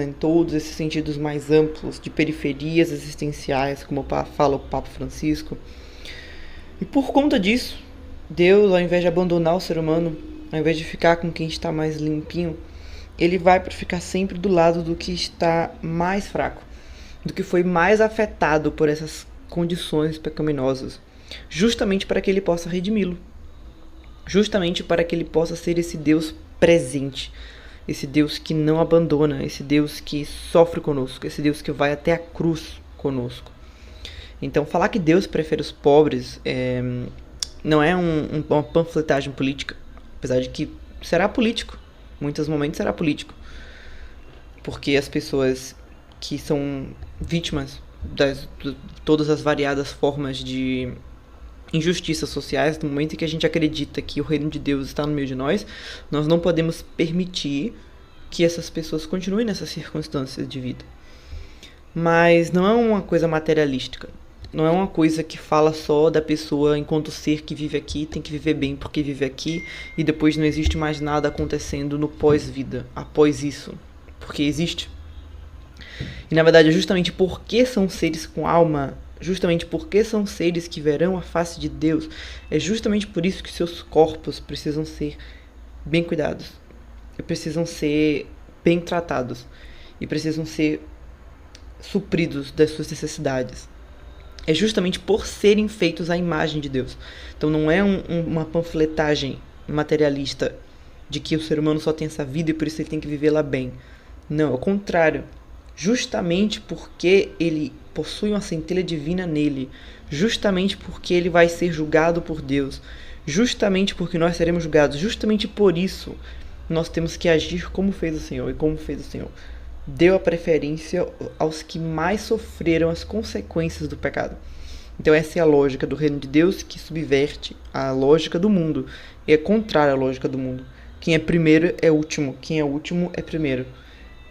em todos esses sentidos mais amplos, de periferias existenciais, como fala o Papa Francisco. E por conta disso, Deus, ao invés de abandonar o ser humano, ao invés de ficar com quem está mais limpinho, ele vai para ficar sempre do lado do que está mais fraco, do que foi mais afetado por essas condições pecaminosas, justamente para que ele possa redimi-lo, justamente para que ele possa ser esse Deus presente, esse Deus que não abandona, esse Deus que sofre conosco, esse Deus que vai até a cruz conosco. Então, falar que Deus prefere os pobres não é uma panfletagem política, apesar de que será político, em muitos momentos será político, porque as pessoas que são vítimas de todas as variadas formas de injustiças sociais, no momento em que a gente acredita que o reino de Deus está no meio de nós, nós não podemos permitir que essas pessoas continuem nessas circunstâncias de vida. Mas não é uma coisa materialística, não é uma coisa que fala só da pessoa enquanto ser que vive aqui, tem que viver bem porque vive aqui, e depois não existe mais nada acontecendo no pós-vida, após isso, porque existe. E na verdade é justamente porque são seres com alma, justamente porque são seres que verão a face de Deus, é justamente por isso que seus corpos precisam ser bem cuidados, e precisam ser bem tratados, e precisam ser supridos das suas necessidades. é justamente por serem feitos à imagem de Deus. Então não é uma panfletagem materialista de que o ser humano só tem essa vida e por isso ele tem que vivê-la bem. Não, ao contrário. Justamente porque ele possui uma centelha divina nele, justamente porque ele vai ser julgado por Deus, justamente porque nós seremos julgados, justamente por isso nós temos que agir como fez o Senhor. E como fez o Senhor? Deu a preferência aos que mais sofreram as consequências do pecado. Então essa é a lógica do reino de Deus, que subverte a lógica do mundo e é contrária à lógica do mundo. Quem é primeiro é último, quem é último é primeiro.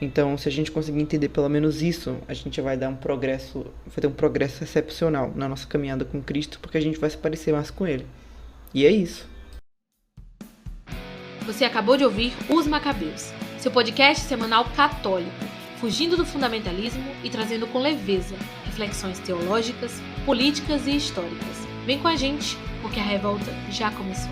Então, se a gente conseguir entender pelo menos isso, a gente vai ter um progresso excepcional na nossa caminhada com Cristo, porque a gente vai se parecer mais com Ele. E é isso. Você acabou de ouvir Os Macabeus, seu podcast semanal católico, fugindo do fundamentalismo e trazendo com leveza reflexões teológicas, políticas e históricas. Vem com a gente, porque a revolta já começou.